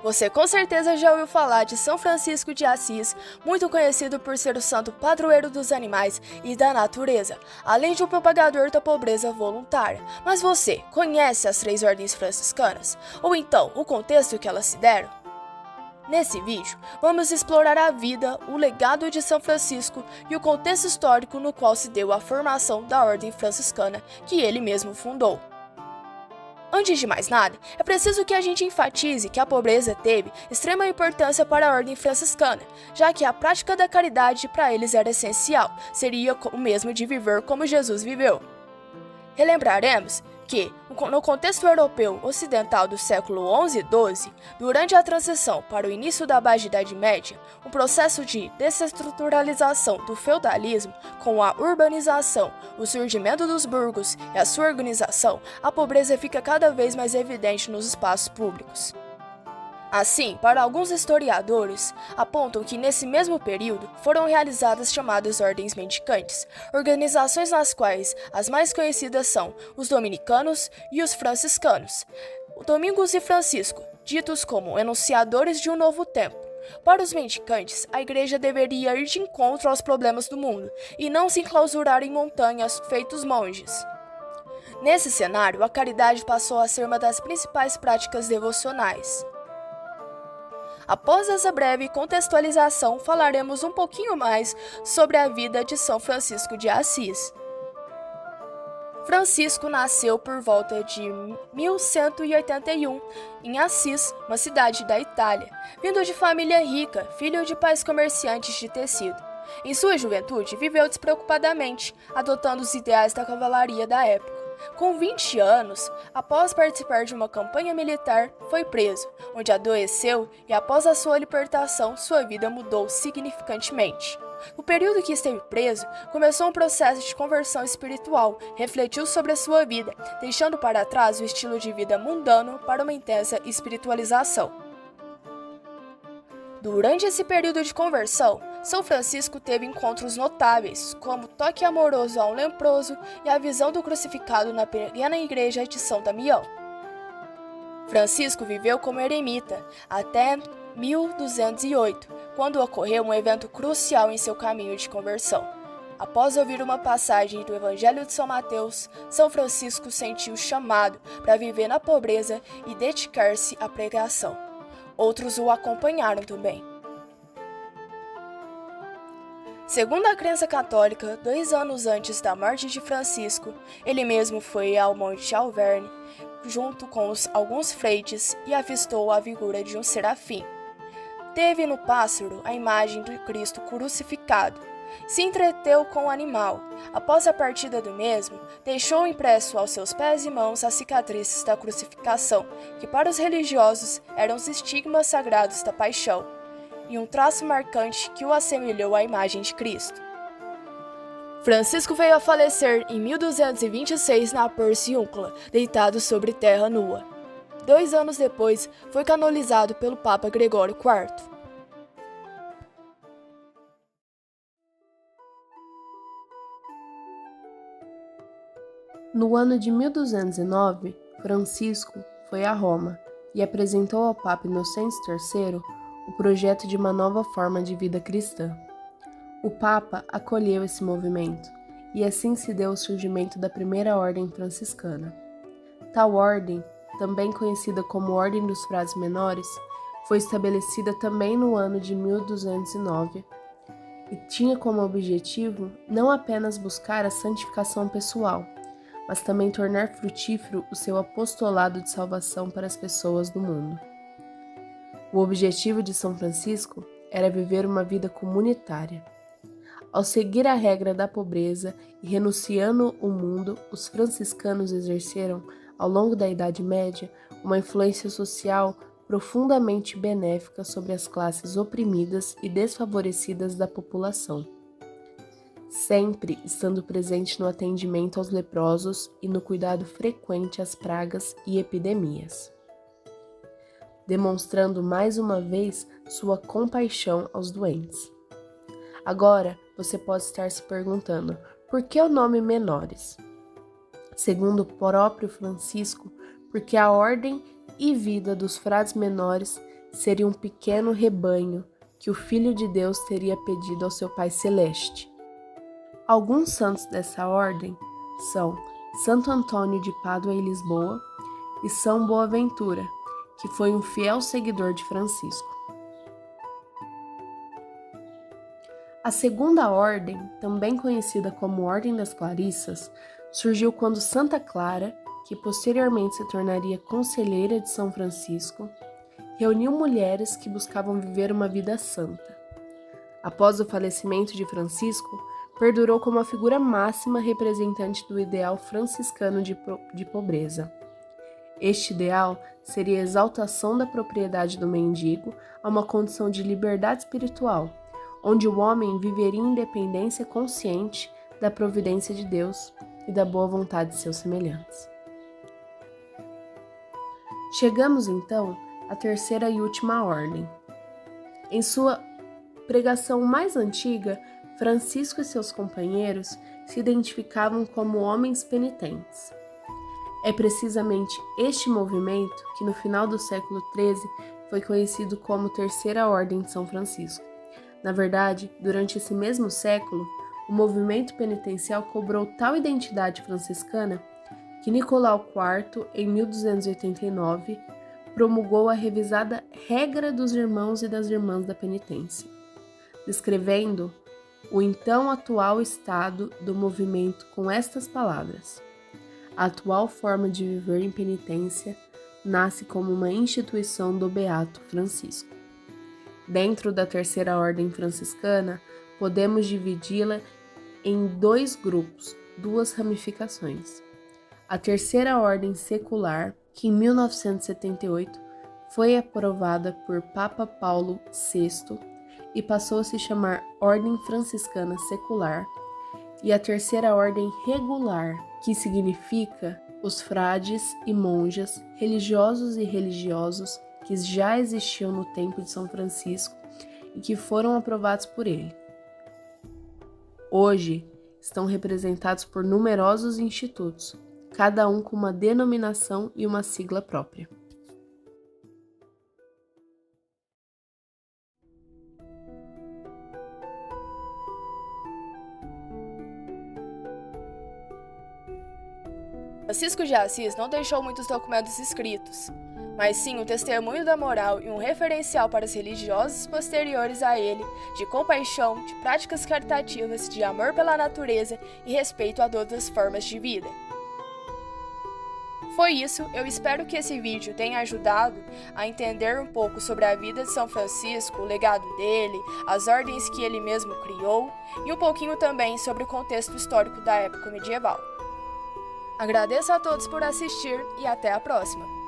Você com certeza já ouviu falar de São Francisco de Assis, muito conhecido por ser o santo padroeiro dos animais e da natureza, além de um propagador da pobreza voluntária. Mas você conhece as 3 ordens franciscanas? Ou então o contexto que elas se deram? Nesse vídeo, vamos explorar a vida, o legado de São Francisco e o contexto histórico no qual se deu a formação da ordem franciscana que ele mesmo fundou. Antes de mais nada, é preciso que a gente enfatize que a pobreza teve extrema importância para a ordem franciscana, já que a prática da caridade para eles era essencial, seria o mesmo de viver como Jesus viveu. Relembraremos que, no contexto europeu ocidental do século XI e XII, durante a transição para o início da Baixa Idade Média, um processo de desestruturalização do feudalismo com a urbanização, o surgimento dos burgos e a sua organização, a pobreza fica cada vez mais evidente nos espaços públicos. Assim, para alguns historiadores, apontam que nesse mesmo período foram realizadas chamadas ordens mendicantes, organizações nas quais as mais conhecidas são os dominicanos e os franciscanos. Domingos e Francisco, ditos como enunciadores de um novo tempo. Para os mendicantes, a igreja deveria ir de encontro aos problemas do mundo e não se enclausurar em montanhas feitos monges. Nesse cenário, a caridade passou a ser uma das principais práticas devocionais. Após essa breve contextualização, falaremos um pouquinho mais sobre a vida de São Francisco de Assis. Francisco nasceu por volta de 1181 em Assis, uma cidade da Itália, vindo de família rica, filho de pais comerciantes de tecido. Em sua juventude, viveu despreocupadamente, adotando os ideais da cavalaria da época. Com 20 anos, após participar de uma campanha militar, foi preso, onde adoeceu e após a sua libertação, sua vida mudou significantemente. No período que esteve preso, começou um processo de conversão espiritual, refletiu sobre a sua vida, deixando para trás o estilo de vida mundano para uma intensa espiritualização. Durante esse período de conversão, São Francisco teve encontros notáveis, como o toque amoroso a um leproso e a visão do crucificado na pequena igreja de São Damião. Francisco viveu como eremita até 1208, quando ocorreu um evento crucial em seu caminho de conversão. Após ouvir uma passagem do Evangelho de São Mateus, São Francisco sentiu o chamado para viver na pobreza e dedicar-se à pregação. Outros o acompanharam também. Segundo a crença católica, 2 anos antes da morte de Francisco, ele mesmo foi ao Monte Alverne, junto com alguns frades, e avistou a figura de um serafim. Teve no pássaro a imagem do Cristo crucificado. Se entreteu com o animal. Após a partida do mesmo, deixou impresso aos seus pés e mãos as cicatrizes da crucificação, que para os religiosos eram os estigmas sagrados da paixão, e um traço marcante que o assemelhou à imagem de Cristo. Francisco veio a falecer em 1226 na Porciúncula, deitado sobre terra nua. 2 anos depois, foi canonizado pelo Papa Gregório IV. No ano de 1209, Francisco foi a Roma e apresentou ao Papa Inocêncio III o projeto de uma nova forma de vida cristã. O Papa acolheu esse movimento e assim se deu o surgimento da primeira ordem franciscana. Tal ordem, também conhecida como Ordem dos Frades Menores, foi estabelecida também no ano de 1209 e tinha como objetivo não apenas buscar a santificação pessoal, mas também tornar frutífero o seu apostolado de salvação para as pessoas do mundo. O objetivo de São Francisco era viver uma vida comunitária. Ao seguir a regra da pobreza e renunciando o mundo, os franciscanos exerceram, ao longo da Idade Média, uma influência social profundamente benéfica sobre as classes oprimidas e desfavorecidas da população, sempre estando presente no atendimento aos leprosos e no cuidado frequente às pragas e epidemias, demonstrando mais uma vez sua compaixão aos doentes. Agora, você pode estar se perguntando, por que o nome Menores? Segundo o próprio Francisco, porque a ordem e vida dos frades menores seria um pequeno rebanho que o Filho de Deus teria pedido ao seu Pai Celeste. Alguns santos dessa ordem são Santo Antônio de Pádua e Lisboa e São Boaventura, que foi um fiel seguidor de Francisco. A segunda ordem, também conhecida como Ordem das Clarissas, surgiu quando Santa Clara, que posteriormente se tornaria conselheira de São Francisco, reuniu mulheres que buscavam viver uma vida santa. Após o falecimento de Francisco, perdurou como a figura máxima representante do ideal franciscano de pobreza. Este ideal seria a exaltação da propriedade do mendigo a uma condição de liberdade espiritual, onde o homem viveria em independência consciente da providência de Deus e da boa vontade de seus semelhantes. Chegamos, então, à terceira e última ordem. Em sua pregação mais antiga, Francisco e seus companheiros se identificavam como homens penitentes. É precisamente este movimento que, no final do século XIII, foi conhecido como Terceira Ordem de São Francisco. Na verdade, durante esse mesmo século, o movimento penitencial cobrou tal identidade franciscana que Nicolau IV, em 1289, promulgou a revisada Regra dos Irmãos e das Irmãs da Penitência, descrevendo o então atual estado do movimento com estas palavras: a atual forma de viver em penitência nasce como uma instituição do Beato Francisco. Dentro da Terceira Ordem Franciscana, podemos dividi-la em dois grupos, duas ramificações. A Terceira Ordem Secular, que em 1978 foi aprovada por Papa Paulo VI e passou a se chamar Ordem Franciscana Secular, e a Terceira Ordem Regular, que significa os frades e monjas, religiosos e religiosos que já existiam no tempo de São Francisco e que foram aprovados por ele. Hoje, estão representados por numerosos institutos, cada um com uma denominação e uma sigla própria. Francisco de Assis não deixou muitos documentos escritos, mas sim um testemunho da moral e um referencial para os religiosos posteriores a ele, de compaixão, de práticas caritativas, de amor pela natureza e respeito a todas as formas de vida. Foi isso, eu espero que esse vídeo tenha ajudado a entender um pouco sobre a vida de São Francisco, o legado dele, as ordens que ele mesmo criou e um pouquinho também sobre o contexto histórico da época medieval. Agradeço a todos por assistir e até a próxima!